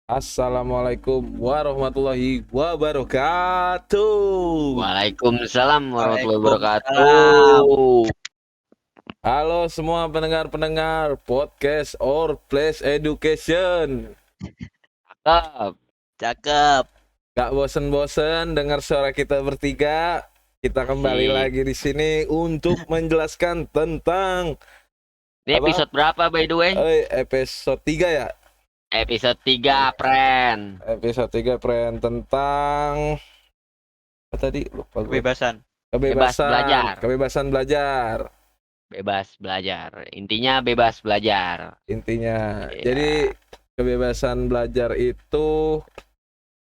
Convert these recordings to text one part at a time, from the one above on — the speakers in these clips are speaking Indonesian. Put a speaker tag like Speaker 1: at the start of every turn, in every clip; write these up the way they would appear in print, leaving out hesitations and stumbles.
Speaker 1: Assalamualaikum warahmatullahi wabarakatuh.
Speaker 2: Waalaikumsalam warahmatullahi
Speaker 3: Waalaikumsalam.
Speaker 2: wabarakatuh.
Speaker 1: Halo semua pendengar-pendengar podcast or Place Education.
Speaker 2: Cakep.
Speaker 3: Cakep.
Speaker 1: Gak bosen-bosen dengar suara kita bertiga. Kita kembali
Speaker 2: Asik.
Speaker 1: lagi di sini untuk menjelaskan tentang
Speaker 2: Ini episode berapa by the way?
Speaker 1: episode 3 ya.
Speaker 2: Episode 3, friend.
Speaker 1: Episode 3 friend tentang apa tadi lupa gue.
Speaker 3: Kebebasan.
Speaker 2: Bebas belajar.
Speaker 1: Kebebasan belajar.
Speaker 2: Bebas belajar. Intinya bebas belajar.
Speaker 1: Intinya.
Speaker 2: Iya.
Speaker 1: Jadi kebebasan belajar itu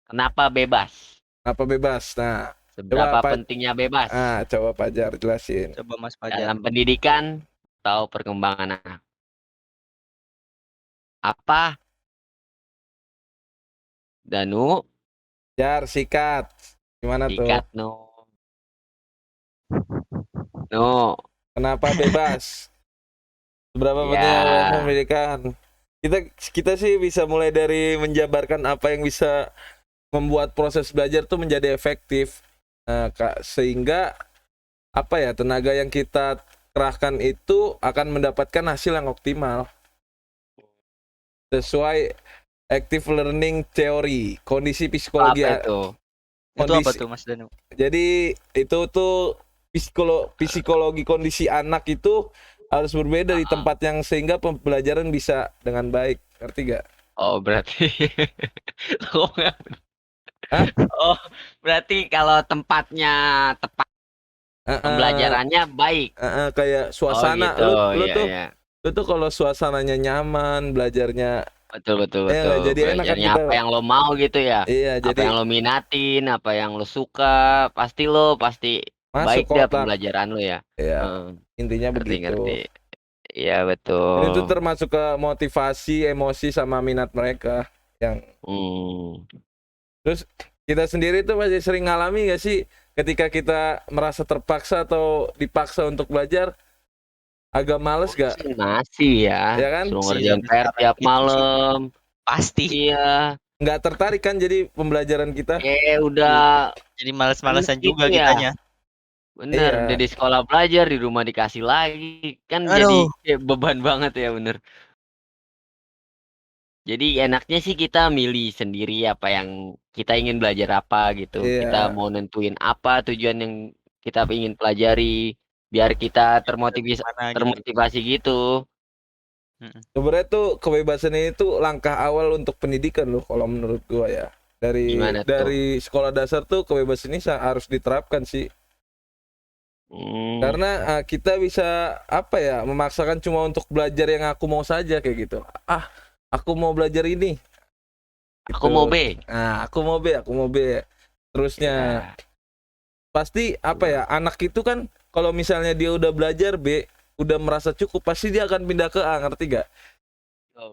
Speaker 2: Kenapa bebas?
Speaker 1: apa bebas? Nah,
Speaker 2: Seberapa
Speaker 1: coba
Speaker 2: pentingnya bebas
Speaker 1: coba Pajar jelasin.
Speaker 3: Coba Mas Fajar.
Speaker 2: dalam pendidikan atau perkembangan anak? Apa? Danu,
Speaker 1: Jar, sikat. Gimana
Speaker 2: sikat
Speaker 1: tuh?
Speaker 2: no. No.
Speaker 1: Kenapa bebas? Seberapa pentingnya
Speaker 2: Ya,
Speaker 1: pendidikan? Kita sih bisa mulai dari menjabarkan apa yang bisa membuat proses belajar tuh menjadi efektif. Nah, sehingga apa ya, tenaga yang kita kerahkan itu akan mendapatkan hasil yang optimal sesuai active learning theory, kondisi psikologi.
Speaker 2: apa itu?
Speaker 3: Itu apa tuh Mas Danu?
Speaker 1: Jadi itu tuh psikologi kondisi anak itu harus berbeda di tempat yang sehingga pembelajaran bisa dengan baik. Ngerti gak?
Speaker 2: Oh, berarti Oh, nggak.
Speaker 1: Hah?
Speaker 2: Oh, berarti kalau tempatnya tepat,
Speaker 1: Uh-uh,
Speaker 2: pembelajarannya baik.
Speaker 1: kayak
Speaker 2: Oh
Speaker 1: suasana
Speaker 2: gitu,
Speaker 1: lu
Speaker 2: iya
Speaker 1: tuh
Speaker 2: iya.
Speaker 1: lu tuh kalau suasananya nyaman, belajarnya
Speaker 2: Betul betul
Speaker 1: ya
Speaker 2: betul.
Speaker 1: nggak, jadi enak kan
Speaker 2: Belajarnya
Speaker 1: kita.
Speaker 2: apa yang lo mau gitu ya.
Speaker 1: Iya,
Speaker 2: Apa
Speaker 1: jadi
Speaker 2: yang lo minatin, apa yang lo suka, pasti
Speaker 1: masuk
Speaker 2: baik dah
Speaker 1: kotak.
Speaker 2: pembelajaran lo ya.
Speaker 1: Ya,
Speaker 2: Heeh,
Speaker 1: intinya
Speaker 2: ngerti
Speaker 1: begitu.
Speaker 2: ngerti. Iya
Speaker 1: Dan itu
Speaker 2: betul.
Speaker 1: termasuk ke motivasi, emosi sama minat mereka yang
Speaker 2: Hmm.
Speaker 1: terus kita sendiri tuh masih sering ngalami gak sih ketika kita merasa terpaksa atau dipaksa untuk belajar, agak males gak?
Speaker 2: Masih ya.
Speaker 1: Ya kan?
Speaker 2: Suruh
Speaker 3: Sih
Speaker 2: ngerjain
Speaker 3: sampai
Speaker 2: PR
Speaker 3: sekarang
Speaker 2: tiap
Speaker 3: gitu sih.
Speaker 2: malam.
Speaker 3: Pasti.
Speaker 2: Iya.
Speaker 1: Nggak tertarik kan jadi pembelajaran kita?
Speaker 2: Udah
Speaker 3: Jadi males-malesan
Speaker 2: aneh
Speaker 3: juga
Speaker 2: gitu ya.
Speaker 3: kitanya.
Speaker 2: Bener, udah
Speaker 1: Iya.
Speaker 2: di sekolah belajar, di rumah dikasih lagi. Kan
Speaker 3: Aduh.
Speaker 2: jadi kayak beban banget ya, bener. Jadi enaknya sih kita milih sendiri apa yang kita ingin belajar apa gitu. Kita
Speaker 1: Iya.
Speaker 2: mau nentuin apa tujuan yang kita ingin pelajari. Biar kita
Speaker 3: Yang kita gimana gitu.
Speaker 2: termotivasi gitu.
Speaker 3: Mm-mm.
Speaker 1: Sebenarnya tuh kebebasan ini tuh langkah awal untuk pendidikan loh kalau menurut gua ya. Dari
Speaker 2: Gimana tuh?
Speaker 1: dari sekolah dasar tuh kebebasan ini harus diterapkan sih.
Speaker 2: Hmm,
Speaker 1: Karena kita bisa apa ya, memaksakan cuma untuk belajar yang aku mau saja kayak gitu. Aku mau belajar ini.
Speaker 2: aku mau
Speaker 1: Gitu.
Speaker 2: B.
Speaker 1: Nah, aku mau B. Terusnya
Speaker 2: Ya,
Speaker 1: pasti apa ya, anak itu kan kalau misalnya dia udah belajar B, udah merasa cukup, pasti dia akan pindah ke A, ngerti gak?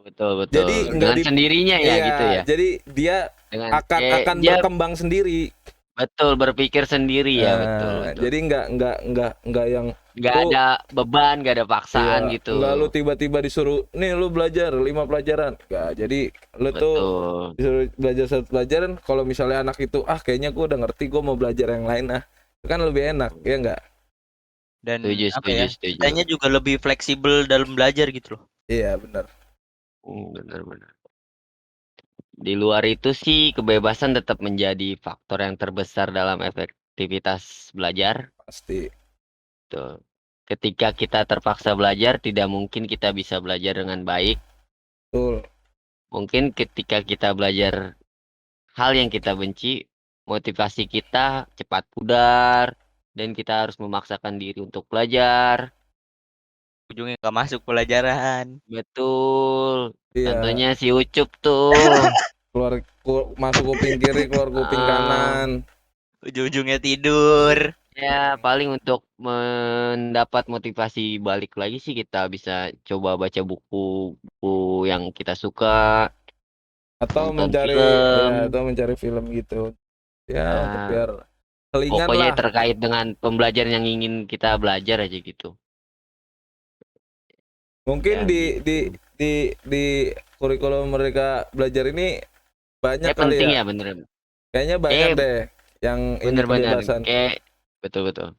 Speaker 2: betul betul.
Speaker 1: Jadi nggak
Speaker 2: Dengan sendirinya ya gitu
Speaker 1: iya,
Speaker 2: ya.
Speaker 1: jadi dia
Speaker 2: Dengan
Speaker 1: akan
Speaker 2: dia
Speaker 1: berkembang sendiri.
Speaker 2: betul berpikir sendiri ya, betul betul.
Speaker 1: Jadi nggak yang
Speaker 2: Nggak
Speaker 1: lu
Speaker 2: ada beban, nggak ada paksaan
Speaker 1: iya,
Speaker 2: gitu.
Speaker 1: nggak lu tiba-tiba disuruh nih lu belajar 5 pelajaran. Nggak, jadi lu tuh
Speaker 2: Betul.
Speaker 1: disuruh belajar satu pelajaran, kalau misalnya anak itu kayaknya gua udah ngerti, gua mau belajar yang lain, itu kan lebih enak ya nggak?
Speaker 3: Dan
Speaker 2: Setuju,
Speaker 3: apa
Speaker 2: setuju,
Speaker 3: ya?
Speaker 2: setuju.
Speaker 3: Kitanya juga lebih fleksibel dalam belajar gitu loh.
Speaker 1: Iya benar,
Speaker 2: Benar-benar. Di luar itu sih kebebasan tetap menjadi faktor yang terbesar dalam efektivitas belajar.
Speaker 1: pasti.
Speaker 2: Tuh. Ketika kita terpaksa belajar, tidak mungkin kita bisa belajar dengan baik.
Speaker 1: Betul.
Speaker 2: Mungkin ketika kita belajar hal yang kita benci, motivasi kita cepat pudar, dan kita harus memaksakan diri untuk belajar.
Speaker 3: Ujungnya nggak masuk pelajaran.
Speaker 2: Betul.
Speaker 1: Iya,
Speaker 2: Contohnya si Ucup tuh.
Speaker 1: masuk kuping kiri, keluar kuping
Speaker 2: Ah,
Speaker 1: kanan.
Speaker 3: Ujung-ujungnya tidur.
Speaker 2: ya paling untuk mendapat motivasi balik lagi sih kita bisa coba baca buku yang kita suka,
Speaker 1: Atau
Speaker 2: nonton film.
Speaker 1: mencari film gitu. Ya, untuk
Speaker 2: Nah,
Speaker 1: biar selingan
Speaker 2: pokoknya
Speaker 1: lah.
Speaker 2: terkait dengan pembelajaran yang ingin kita belajar aja gitu.
Speaker 1: Mungkin
Speaker 2: Ya
Speaker 1: di
Speaker 2: gitu.
Speaker 1: kurikulum mereka belajar ini banyak
Speaker 2: Kayak
Speaker 1: kali
Speaker 2: penting
Speaker 1: ya.
Speaker 2: ya bener.
Speaker 1: Kayaknya banyak
Speaker 2: Kayak
Speaker 1: deh yang ini
Speaker 2: bener-bener
Speaker 1: kebebasan.
Speaker 2: kayak betul.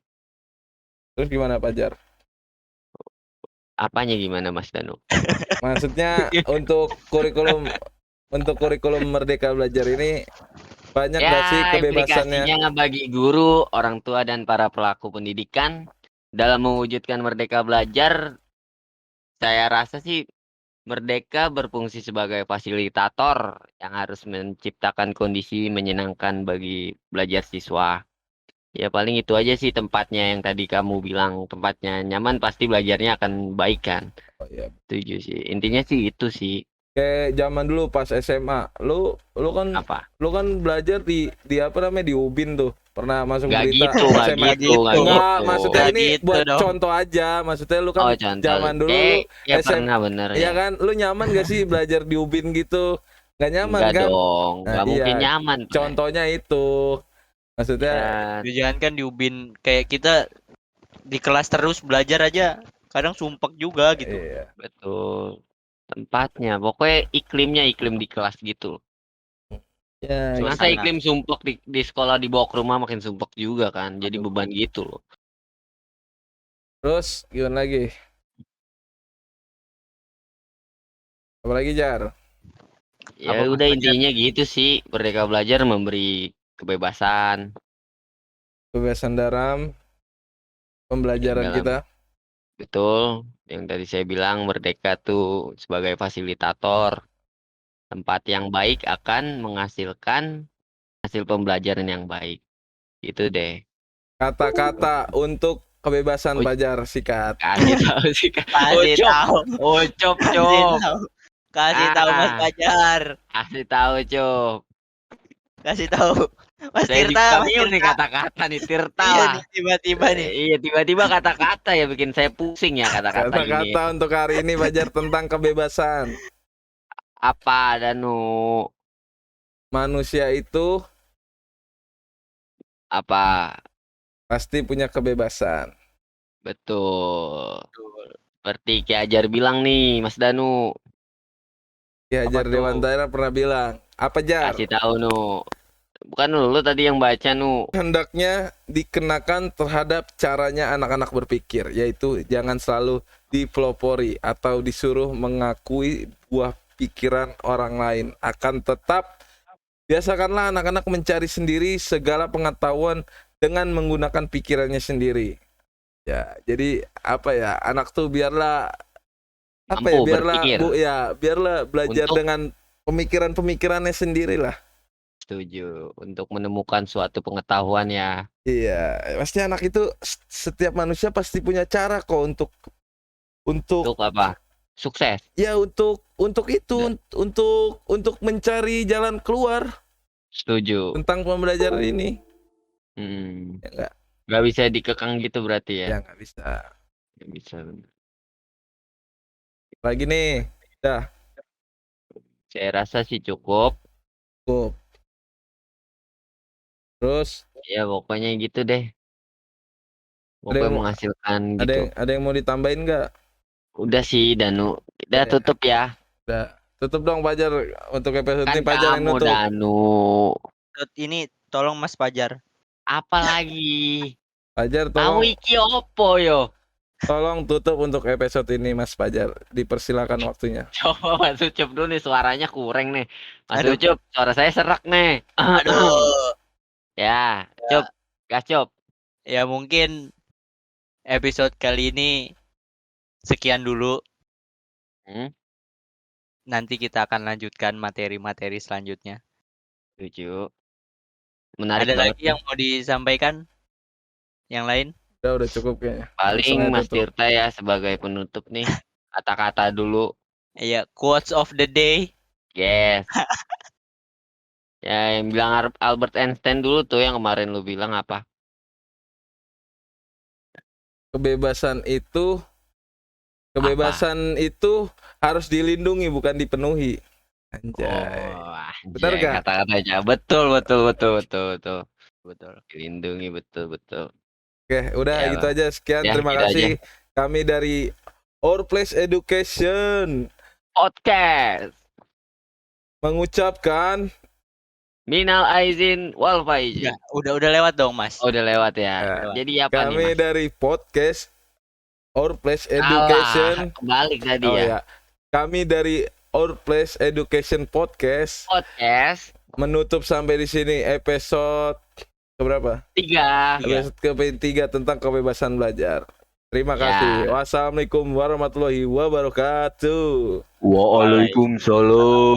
Speaker 1: Terus gimana Fajar?
Speaker 2: Apanya gimana Mas Danu?
Speaker 1: Maksudnya untuk kurikulum Merdeka Belajar ini banyak
Speaker 2: Ya,
Speaker 1: gak sih kebebasannya?
Speaker 2: implikasinya bagi guru, orang tua dan para pelaku pendidikan dalam mewujudkan Merdeka Belajar, saya rasa sih Merdeka berfungsi sebagai fasilitator yang harus menciptakan kondisi menyenangkan bagi belajar siswa. Ya paling itu aja sih tempatnya yang tadi kamu bilang tempatnya nyaman pasti belajarnya akan baik kan.
Speaker 1: Oh, iya.
Speaker 2: Setuju sih. Intinya sih itu sih.
Speaker 1: Kayak zaman dulu pas SMA,
Speaker 2: Apa?
Speaker 1: lu kan belajar di apa namanya di UBIN tuh. Pernah masuk
Speaker 2: Nggak
Speaker 1: berita
Speaker 2: gitu, nggak
Speaker 1: SMA.
Speaker 3: Nggak
Speaker 2: gitu,
Speaker 3: gitu.
Speaker 2: nggak
Speaker 1: Enggak,
Speaker 2: gitu.
Speaker 1: maksudnya
Speaker 3: Nggak
Speaker 1: ini
Speaker 3: gitu
Speaker 1: buat
Speaker 3: dong.
Speaker 1: contoh aja. Maksudnya lu
Speaker 2: Oh
Speaker 1: kan
Speaker 2: contoh.
Speaker 1: zaman dulu lu
Speaker 2: Kayak
Speaker 1: SM
Speaker 2: pernah bener
Speaker 1: iya
Speaker 2: ya.
Speaker 1: kan? Lu nyaman gak sih belajar di UBIN gitu? Nggak nyaman
Speaker 2: Enggak
Speaker 1: kan?
Speaker 2: dong,
Speaker 1: Nah,
Speaker 2: nggak mungkin
Speaker 1: iya.
Speaker 2: nyaman, Pak.
Speaker 1: Contohnya itu. Maksudnya
Speaker 2: Ya,
Speaker 3: Jangan kan di UBIN kayak kita di kelas terus belajar aja kadang sumpek juga gitu.
Speaker 1: iya.
Speaker 2: betul. Tempatnya, pokoknya iklim di kelas gitu.
Speaker 1: Ya,
Speaker 2: Masa
Speaker 3: Suasana.
Speaker 2: iklim sumpek di sekolah dibawa ke rumah makin sumpek juga kan. Jadi
Speaker 3: Aduh.
Speaker 2: beban gitu loh.
Speaker 1: terus gimana lagi? Apalagi Jar?
Speaker 2: Ya
Speaker 3: Apa, Mas
Speaker 2: udah
Speaker 3: Fajar?
Speaker 2: intinya gitu sih. Merdeka Belajar memberi kebebasan
Speaker 1: Kebebasan dalam
Speaker 2: yang
Speaker 1: pembelajaran
Speaker 2: dalam
Speaker 1: kita.
Speaker 2: betul. Yang tadi saya bilang merdeka tuh sebagai fasilitator. Tempat yang baik akan menghasilkan hasil pembelajaran yang baik. Itu deh.
Speaker 1: Kata-kata untuk kebebasan
Speaker 2: Oh,
Speaker 1: Fajar sikat.
Speaker 2: kasih tahu sih Kak.
Speaker 3: Kasih tahu.
Speaker 2: Ucop,
Speaker 3: Kasih
Speaker 2: cop.
Speaker 3: tahu. Kasih tahu Mas
Speaker 2: Ah,
Speaker 3: Fajar.
Speaker 2: kasih tahu, cop.
Speaker 3: Kasih tahu. Mas
Speaker 2: Saya
Speaker 3: Tirta,
Speaker 2: juga
Speaker 3: Mas
Speaker 2: bingung nih
Speaker 3: Tirta.
Speaker 2: kata-kata nih Tirta
Speaker 3: Iya
Speaker 2: lah.
Speaker 3: nih tiba-tiba nih.
Speaker 2: Iya tiba-tiba kata-kata ya bikin saya pusing ya kata-kata ini.
Speaker 1: Kata-kata untuk hari ini Fajar tentang kebebasan.
Speaker 2: Apa Danu?
Speaker 1: Manusia itu
Speaker 2: Apa?
Speaker 1: pasti punya kebebasan.
Speaker 2: Betul. Seperti Ki Ajar bilang nih, Mas Danu.
Speaker 1: Ki Hajar
Speaker 3: Apa tuh?
Speaker 1: Dewantara pernah bilang, apa Jar?
Speaker 2: Kasih tahu Nu. Bukan lu tadi yang baca Nu.
Speaker 1: Hendaknya dikenakan terhadap caranya anak-anak berpikir, yaitu jangan selalu dipelopori atau disuruh mengakui buah pikiran orang lain. Akan tetap biasakanlah anak-anak mencari sendiri segala pengetahuan dengan menggunakan pikirannya sendiri. Ya, jadi apa ya? Anak tuh biarlah apa ya?
Speaker 2: Mampu
Speaker 1: Biarlah
Speaker 2: berpikir.
Speaker 1: biarlah belajar
Speaker 2: Untuk-
Speaker 1: dengan pemikiran-pemikirannya sendiri lah.
Speaker 2: Setuju. Untuk menemukan suatu pengetahuan ya.
Speaker 1: Iya, pasti anak itu setiap manusia pasti punya cara kok untuk
Speaker 2: Untuk apa? Sukses.
Speaker 1: ya untuk itu untuk mencari jalan keluar
Speaker 2: Setuju.
Speaker 1: tentang pembelajaran ini.
Speaker 2: Hmm.
Speaker 1: Ya enggak?
Speaker 2: Gak bisa dikekang gitu berarti ya.
Speaker 1: Ya enggak bisa.
Speaker 2: Nggak bisa.
Speaker 1: Lagi nih. Dah,
Speaker 2: Saya rasa sih cukup.
Speaker 1: cukup. Terus
Speaker 2: Ya pokoknya gitu deh. Pokoknya
Speaker 1: yang mau-
Speaker 2: menghasilkan gitu.
Speaker 1: ada yang mau ditambahin enggak?
Speaker 2: Udah sih Danu. Udah
Speaker 1: Ya.
Speaker 2: tutup ya.
Speaker 1: Udah. Tutup dong Fajar untuk episode
Speaker 2: Kan
Speaker 1: ini Fajar yang
Speaker 2: kamu
Speaker 1: nutup.
Speaker 2: Danu.
Speaker 3: Ini tolong Mas Fajar.
Speaker 2: Apa lagi?
Speaker 1: Fajar
Speaker 2: Kamu iki opo yo?
Speaker 1: tolong tutup untuk episode ini Mas Fajar. Dipersilakan waktunya.
Speaker 2: Coba Mas Ucup dulu nih suaranya kurang nih. Mas
Speaker 3: Aduh.
Speaker 2: Ucup, suara saya serak nih.
Speaker 3: Aduh.
Speaker 2: Ya, Cup. Gas Cup.
Speaker 3: Ya mungkin episode kali ini sekian dulu.
Speaker 2: Hmm,
Speaker 3: Nanti kita akan lanjutkan materi-materi selanjutnya.
Speaker 2: setuju. Menarik
Speaker 3: Ada
Speaker 2: banget
Speaker 3: lagi yang mau disampaikan? Yang lain?
Speaker 1: Udah cukup kayaknya.
Speaker 2: paling
Speaker 1: Langsung aja
Speaker 2: Mas
Speaker 1: tutup.
Speaker 2: Tirta ya sebagai penutup nih. Kata-kata dulu.
Speaker 3: Iya, quotes of the day.
Speaker 2: Yes. Ya, yang bilang Albert Einstein dulu tuh yang kemarin lu bilang apa?
Speaker 1: Kebebasan itu harus dilindungi bukan dipenuhi. Anjay.
Speaker 2: Oh,
Speaker 1: Benar
Speaker 2: anjay,
Speaker 1: gak?
Speaker 2: kata-katanya betul. Betul. Dilindungi betul.
Speaker 1: Oke, udah
Speaker 2: Ya,
Speaker 1: gitu aja. Sekian,
Speaker 2: Ya,
Speaker 1: terima
Speaker 2: gitu
Speaker 1: kasih. Kami dari Our Place Education
Speaker 2: Podcast.
Speaker 1: mengucapkan
Speaker 2: Minal aizin wal faizin.
Speaker 3: Udah lewat dong, Mas.
Speaker 2: Oh, udah lewat ya.
Speaker 1: Ya.
Speaker 2: Jadi apa nih,
Speaker 1: Kami
Speaker 2: Mas?
Speaker 1: dari podcast Our Place
Speaker 2: Salah,
Speaker 1: Education.
Speaker 2: kebalik tadi
Speaker 1: Oh
Speaker 2: ya.
Speaker 1: ya. Kami dari Our Place Education Podcast
Speaker 2: Podcast
Speaker 1: menutup sampai di sini episode keberapa?
Speaker 2: 3.
Speaker 1: Episode ke-3 tentang kebebasan belajar. Terima
Speaker 2: Ya.
Speaker 1: kasih. Wassalamualaikum warahmatullahi wabarakatuh.
Speaker 3: Waalaikumsalam.